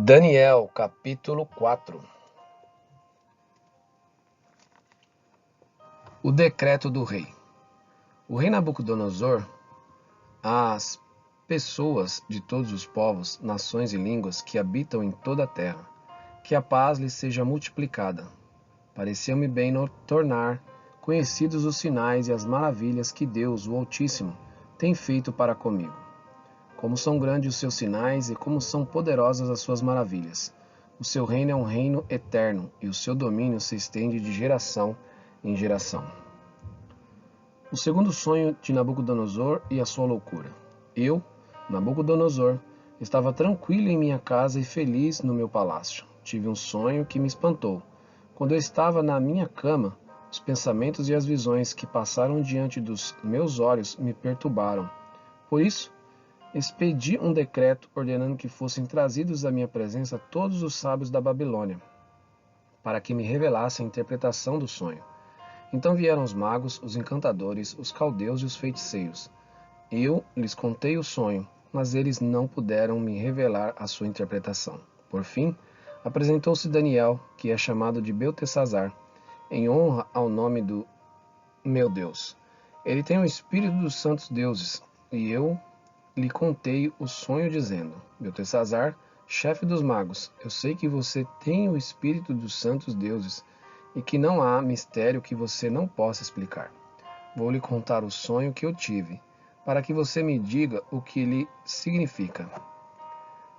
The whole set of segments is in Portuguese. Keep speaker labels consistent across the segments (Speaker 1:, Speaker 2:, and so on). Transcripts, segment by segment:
Speaker 1: Daniel, capítulo 4. O decreto do rei. O rei Nabucodonosor, às pessoas de todos os povos, nações e línguas que habitam em toda a terra, que a paz lhes seja multiplicada. Pareceu-me bem tornar conhecidos os sinais e as maravilhas que Deus, o Altíssimo, tem feito para comigo. Como são grandes os seus sinais e como são poderosas as suas maravilhas. O seu reino é um reino eterno, e o seu domínio se estende de geração em geração. O segundo sonho de Nabucodonosor e a sua loucura. Eu, Nabucodonosor, estava tranquilo em minha casa e feliz no meu palácio. Tive um sonho que me espantou. Quando eu estava na minha cama, os pensamentos e as visões que passaram diante dos meus olhos me perturbaram. Por isso, expedi um decreto ordenando que fossem trazidos à minha presença todos os sábios da Babilônia, para que me revelassem a interpretação do sonho. Então vieram os magos, os encantadores, os caldeus e os feiticeiros. Eu lhes contei o sonho, mas eles não puderam me revelar a sua interpretação. Por fim, apresentou-se Daniel, que é chamado de Beltesazar, em honra ao nome do meu Deus. Ele tem o espírito dos santos deuses, e eu lhe contei o sonho dizendo: Beltesazar, chefe dos magos, eu sei que você tem o espírito dos santos deuses e que não há mistério que você não possa explicar. Vou lhe contar o sonho que eu tive, para que você me diga o que ele significa.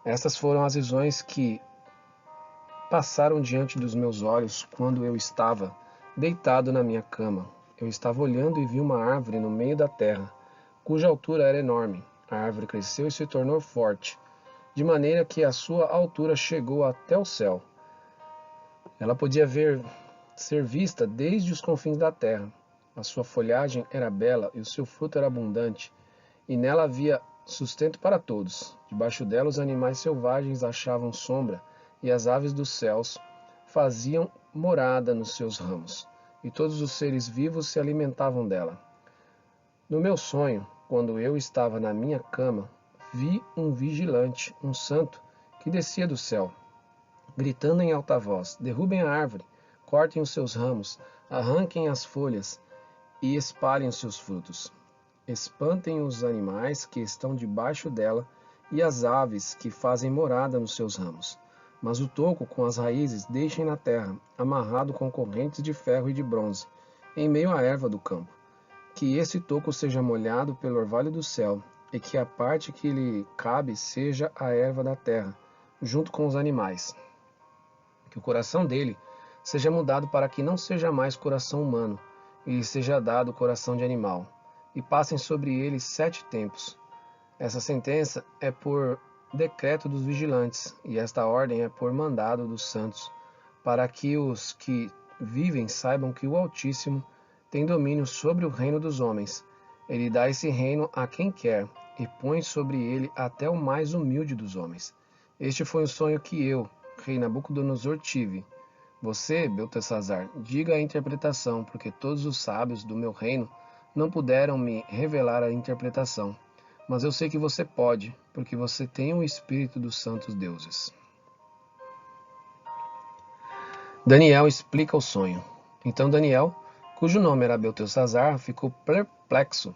Speaker 1: Estas foram as visões que passaram diante dos meus olhos quando eu estava deitado na minha cama. Eu estava olhando e vi uma árvore no meio da terra, cuja altura era enorme. A árvore cresceu e se tornou forte, de maneira que a sua altura chegou até o céu. Ela podia ser vista desde os confins da terra. A sua folhagem era bela e o seu fruto era abundante, e nela havia sustento para todos. Debaixo dela os animais selvagens achavam sombra, e as aves dos céus faziam morada nos seus ramos, e todos os seres vivos se alimentavam dela. No meu sonho, quando eu estava na minha cama, vi um vigilante, um santo, que descia do céu, gritando em alta voz: derrubem a árvore, cortem os seus ramos, arranquem as folhas e espalhem os seus frutos. Espantem os animais que estão debaixo dela e as aves que fazem morada nos seus ramos. Mas o toco com as raízes deixem na terra, amarrado com correntes de ferro e de bronze, em meio à erva do campo. Que esse toco seja molhado pelo orvalho do céu, e que a parte que lhe cabe seja a erva da terra, junto com os animais. Que o coração dele seja mudado para que não seja mais coração humano, e lhe seja dado coração de animal. E passem sobre ele 7 tempos. Essa sentença é por decreto dos vigilantes, e esta ordem é por mandado dos santos, para que os que vivem saibam que o Altíssimo tem domínio sobre o reino dos homens. Ele dá esse reino a quem quer, e põe sobre ele até o mais humilde dos homens. Este foi o sonho que eu, rei Nabucodonosor, tive. Você, Beltesazar, diga a interpretação, porque todos os sábios do meu reino não puderam me revelar a interpretação. Mas eu sei que você pode, porque você tem o espírito dos santos deuses. Daniel explica o sonho. Então Daniel, cujo nome era Beltesazar, ficou perplexo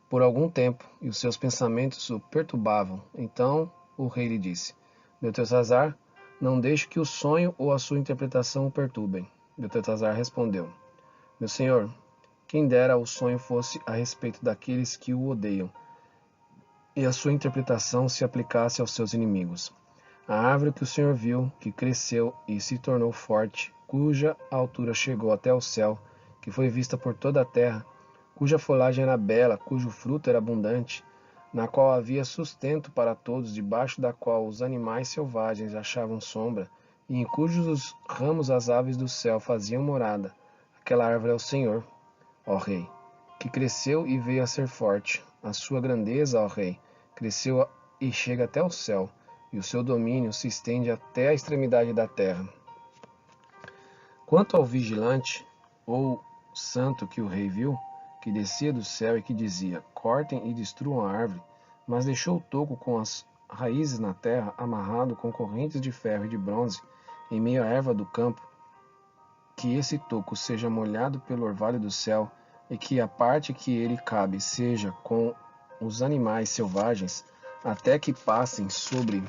Speaker 1: por algum tempo, e os seus pensamentos o perturbavam. Então o rei lhe disse: Beltesazar, não deixe que o sonho ou a sua interpretação o perturbem. Beltesazar respondeu: Meu senhor, quem dera o sonho fosse a respeito daqueles que o odeiam, e a sua interpretação se aplicasse aos seus inimigos. A árvore que o senhor viu, que cresceu e se tornou forte, cuja altura chegou até o céu, que foi vista por toda a terra, cuja folhagem era bela, cujo fruto era abundante, na qual havia sustento para todos, debaixo da qual os animais selvagens achavam sombra, e em cujos ramos as aves do céu faziam morada. Aquela árvore é o Senhor, ó Rei, que cresceu e veio a ser forte. A sua grandeza, ó Rei, cresceu e chega até o céu, e o seu domínio se estende até a extremidade da terra. Quanto ao vigilante, ou santo que o rei viu, que descia do céu e que dizia: cortem e destruam a árvore, mas deixou o toco com as raízes na terra, amarrado com correntes de ferro e de bronze, em meio à erva do campo, que esse toco seja molhado pelo orvalho do céu, e que a parte que ele cabe seja com os animais selvagens, até que passem sobre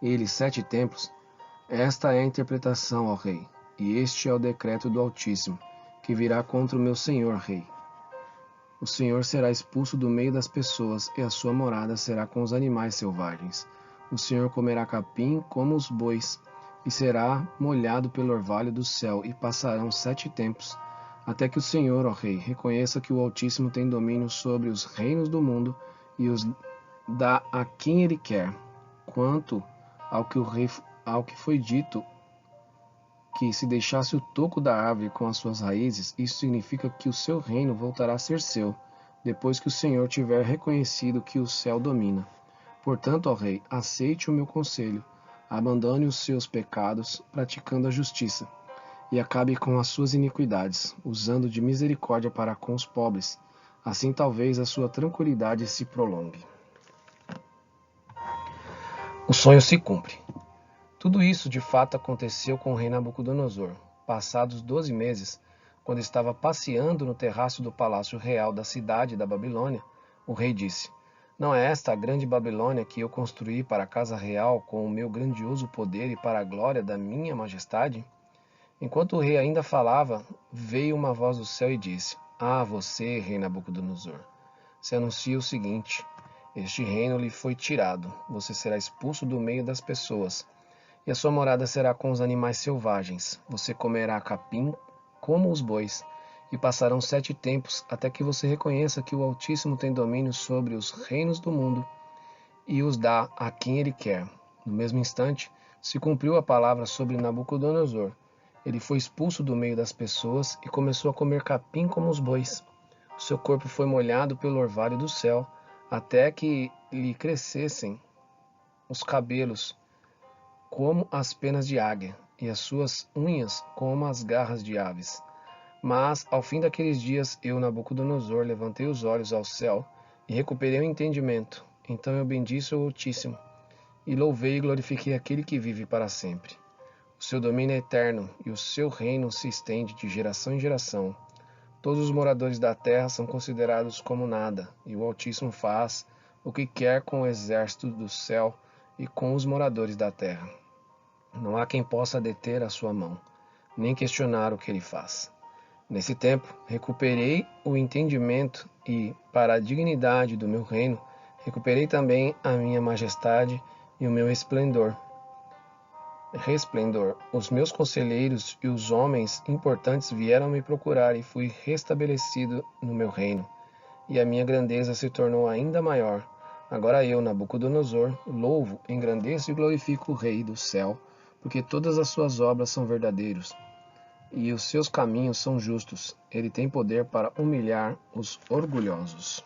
Speaker 1: ele 7 tempos. Esta é a interpretação, ó rei, e este é o decreto do Altíssimo, que virá contra o meu senhor rei. O Senhor será expulso do meio das pessoas, e a sua morada será com os animais selvagens. O Senhor comerá capim como os bois, e será molhado pelo orvalho do céu, e passarão 7 tempos, até que o Senhor, ó rei, reconheça que o Altíssimo tem domínio sobre os reinos do mundo, e os dá a quem ele quer. Quanto ao que foi dito, que se deixasse o toco da árvore com as suas raízes, isso significa que o seu reino voltará a ser seu, depois que o Senhor tiver reconhecido que o céu domina. Portanto, ó rei, aceite o meu conselho, abandone os seus pecados, praticando a justiça, e acabe com as suas iniquidades, usando de misericórdia para com os pobres. Assim talvez a sua tranquilidade se prolongue. O sonho se cumpre. Tudo isso de fato aconteceu com o rei Nabucodonosor. Passados 12 meses, quando estava passeando no terraço do palácio real da cidade da Babilônia, o rei disse: Não é esta a grande Babilônia que eu construí para a casa real com o meu grandioso poder e para a glória da minha majestade? Enquanto o rei ainda falava, veio uma voz do céu e disse: Ah, você, rei Nabucodonosor, se anuncia o seguinte: Este reino lhe foi tirado, você será expulso do meio das pessoas, e a sua morada será com os animais selvagens. Você comerá capim como os bois, e passarão 7 tempos até que você reconheça que o Altíssimo tem domínio sobre os reinos do mundo e os dá a quem ele quer. No mesmo instante, se cumpriu a palavra sobre Nabucodonosor. Ele foi expulso do meio das pessoas e começou a comer capim como os bois. O seu corpo foi molhado pelo orvalho do céu, até que lhe crescessem os cabelos como as penas de águia, e as suas unhas como as garras de aves. Mas, ao fim daqueles dias, eu, Nabucodonosor, levantei os olhos ao céu e recuperei o entendimento. Então eu bendisse o Altíssimo, e louvei e glorifiquei aquele que vive para sempre. O seu domínio é eterno, e o seu reino se estende de geração em geração. Todos os moradores da terra são considerados como nada, e o Altíssimo faz o que quer com o exército do céu e com os moradores da terra. Não há quem possa deter a sua mão, nem questionar o que ele faz. Nesse tempo, recuperei o entendimento e, para a dignidade do meu reino, recuperei também a minha majestade e o meu resplendor. Os meus conselheiros e os homens importantes vieram me procurar e fui restabelecido no meu reino, e a minha grandeza se tornou ainda maior. Agora eu, Nabucodonosor, louvo, engrandeço e glorifico o Rei do céu, porque todas as suas obras são verdadeiras, e os seus caminhos são justos. Ele tem poder para humilhar os orgulhosos.